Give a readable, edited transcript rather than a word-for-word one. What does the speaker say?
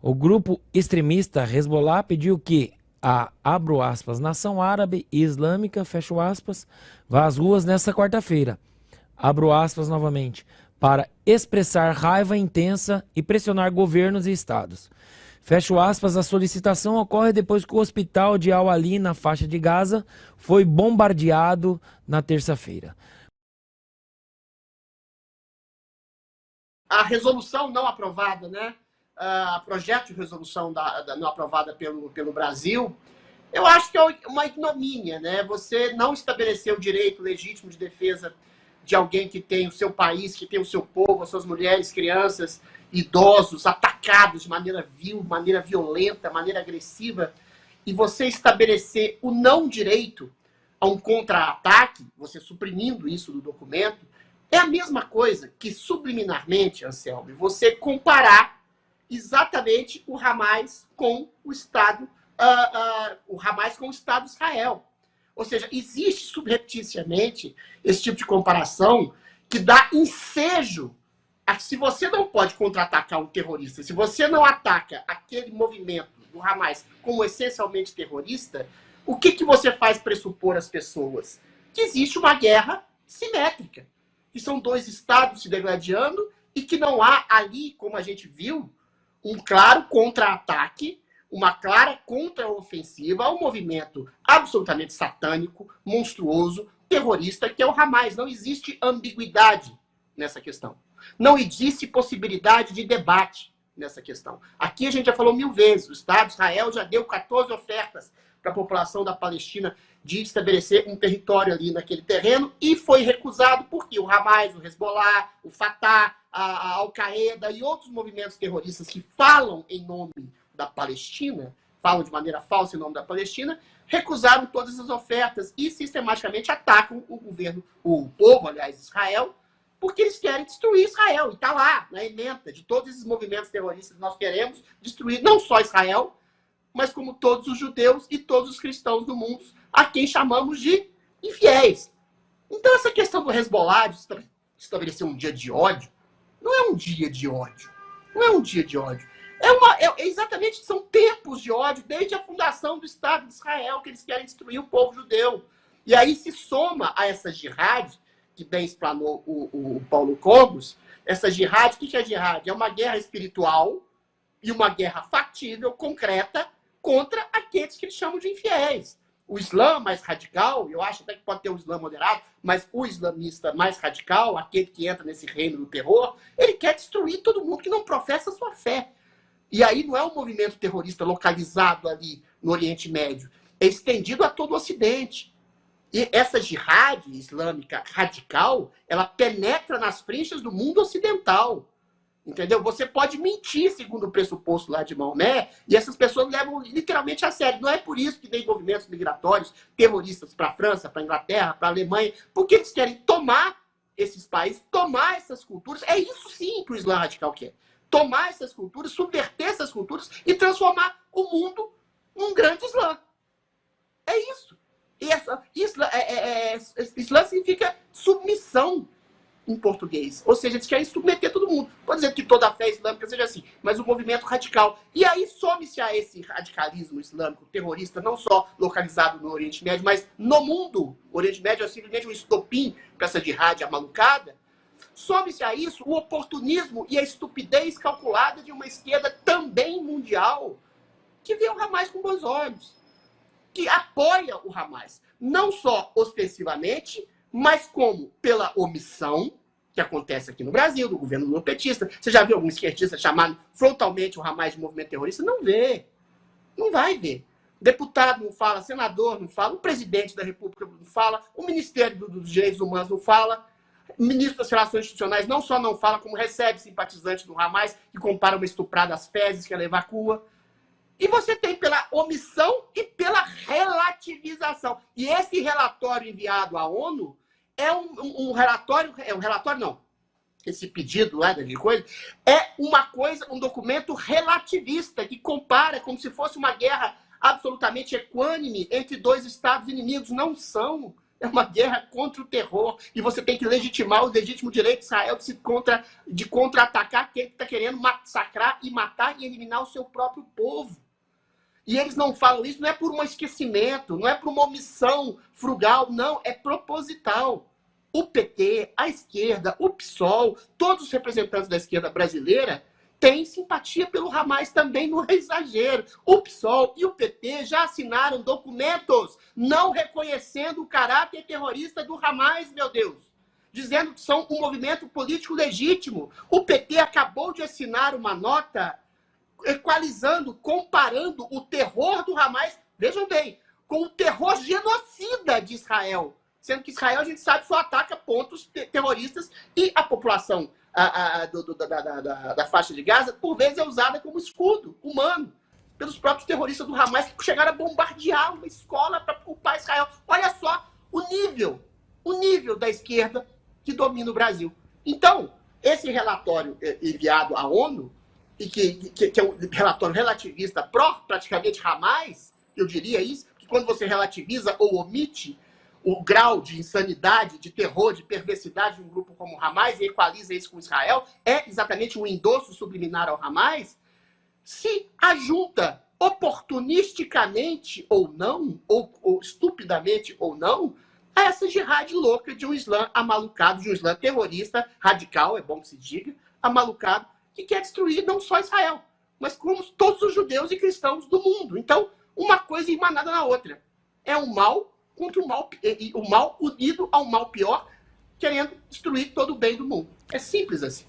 O grupo extremista Hezbollah pediu que a, abro aspas, nação árabe e islâmica, fecho aspas, vá às ruas nesta quarta-feira, abro aspas novamente, para expressar raiva intensa e pressionar governos e estados. Fecho aspas, a solicitação ocorre depois que o hospital de Al-Ali, na faixa de Gaza, foi bombardeado na terça-feira. A resolução não aprovada, né? Projeto de resolução não aprovada pelo Brasil, eu acho que é uma ignomínia, né? Você não estabeleceu o direito legítimo de defesa de alguém que tem o seu país, que tem o seu povo, as suas mulheres, crianças, idosos, atacados de maneira vil, maneira violenta, maneira agressiva, e você estabelecer o não direito a um contra-ataque, você suprimindo isso do documento, é a mesma coisa que subliminarmente, Anselmo, você comparar exatamente o Hamas com o Estado, o Hamas com o Estado de Israel. Ou seja, existe subrepticiamente esse tipo de comparação que dá ensejo a que, se você não pode contra-atacar um terrorista, se você não ataca aquele movimento do Hamas como essencialmente terrorista, o que você faz pressupor às pessoas? Que existe uma guerra simétrica, que são dois estados se degladiando e que não há ali, como a gente viu, um claro contra-ataque, uma clara contra-ofensiva ao movimento absolutamente satânico, monstruoso, terrorista, que é o Hamas. Não existe ambiguidade nessa questão. Não existe possibilidade de debate nessa questão. Aqui a gente já falou 1000 vezes, o Estado de Israel já deu 14 ofertas para a população da Palestina de estabelecer um território ali naquele terreno e foi recusado porque o Hamas, o Hezbollah, o Fatah, a Al-Qaeda e outros movimentos terroristas que falam em nome da Palestina, falam de maneira falsa em nome da Palestina, recusaram todas as ofertas e sistematicamente atacam o governo, o povo, aliás, Israel, porque eles querem destruir Israel. E está lá, na ementa de todos esses movimentos terroristas, nós queremos destruir não só Israel, mas como todos os judeus e todos os cristãos do mundo, a quem chamamos de infiéis. Então essa questão do Hezbollah, de estabelecer um dia de ódio, não é um dia de ódio. Não é um dia de ódio. Exatamente, são tempos de ódio, desde a fundação do Estado de Israel, que eles querem destruir o povo judeu. E aí se soma a essa jihad, que bem explanou o Paulo Cogos, essa jihad, o que é jihad? É uma guerra espiritual e uma guerra factível, concreta, contra aqueles que eles chamam de infiéis. O Islã mais radical, eu acho até que pode ter o Islã moderado, mas o islamista mais radical, aquele que entra nesse reino do terror, ele quer destruir todo mundo que não professa a sua fé. E aí não é um movimento terrorista localizado ali no Oriente Médio, é estendido a todo o Ocidente. E essa jihad islâmica radical, ela penetra nas frentes do mundo ocidental. Entendeu? Você pode mentir segundo o pressuposto lá de Maomé e essas pessoas levam literalmente a sério. Não é por isso que tem movimentos migratórios terroristas para a França, para a Inglaterra, para a Alemanha, porque eles querem tomar esses países, tomar essas culturas. É isso sim que o Islã radical quer. Tomar essas culturas, subverter essas culturas e transformar o mundo num grande Islã. É isso. E Islã significa submissão em português. Ou seja, eles querem submeter todo mundo. Pode dizer que toda a fé islâmica seja assim, mas o movimento radical. E aí some-se a esse radicalismo islâmico terrorista, não só localizado no Oriente Médio, mas no mundo. O Oriente Médio é simplesmente um estopim para essa jihad amalucada. Some-se a isso o oportunismo e a estupidez calculada de uma esquerda também mundial, que vê o Hamas com bons olhos, que apoia o Hamas, não só ostensivamente, mas como pela omissão, que acontece aqui no Brasil, do governo lulopetista. Você já viu algum esquerdista chamando frontalmente o Hamas de movimento terrorista? Não vê. Não vai ver. Deputado não fala, senador não fala, o presidente da República não fala, o Ministério dos Direitos Humanos não fala, o ministro das Relações Institucionais não só não fala, como recebe simpatizantes do Hamas e compara uma estuprada às fezes que ela evacua. E você tem pela omissão e pela relativização. E esse relatório enviado à ONU é um relatório não. Esse pedido lá de coisa é uma coisa, um documento relativista que compara como se fosse uma guerra absolutamente equânime entre dois estados inimigos. Não são. É uma guerra contra o terror. E você tem que legitimar o legítimo direito de Israel de contra-atacar quem está querendo massacrar e matar e eliminar o seu próprio povo. E eles não falam isso, não é por um esquecimento, não é por uma omissão frugal, não, é proposital. O PT, a esquerda, o PSOL, todos os representantes da esquerda brasileira têm simpatia pelo Hamas também, não é exagero. O PSOL e o PT já assinaram documentos não reconhecendo o caráter terrorista do Hamas, meu Deus. Dizendo que são um movimento político legítimo. O PT acabou de assinar uma nota equalizando, comparando o terror do Hamas, vejam bem, com o terror genocida de Israel. Sendo que Israel, a gente sabe, só ataca pontos terroristas e a população da faixa de Gaza, por vezes, é usada como escudo humano pelos próprios terroristas do Hamas que chegaram a bombardear uma escola para culpar Israel. Olha só o nível da esquerda que domina o Brasil. Então, esse relatório enviado à ONU, e que é um relatório relativista pró-praticamente Hamas, eu diria isso, que quando você relativiza ou omite o grau de insanidade, de terror, de perversidade de um grupo como o Hamas e equaliza isso com Israel, é exatamente um endosso subliminar ao Hamas, se ajunta oportunisticamente ou não, ou estupidamente ou não, a essa jihad louca de um Islã amalucado, de um Islã terrorista, radical, é bom que se diga, amalucado, que quer destruir não só Israel, mas como todos os judeus e cristãos do mundo. Então, uma coisa irmanada na outra. É um mal contra o mal unido ao mal pior, querendo destruir todo o bem do mundo. É simples assim.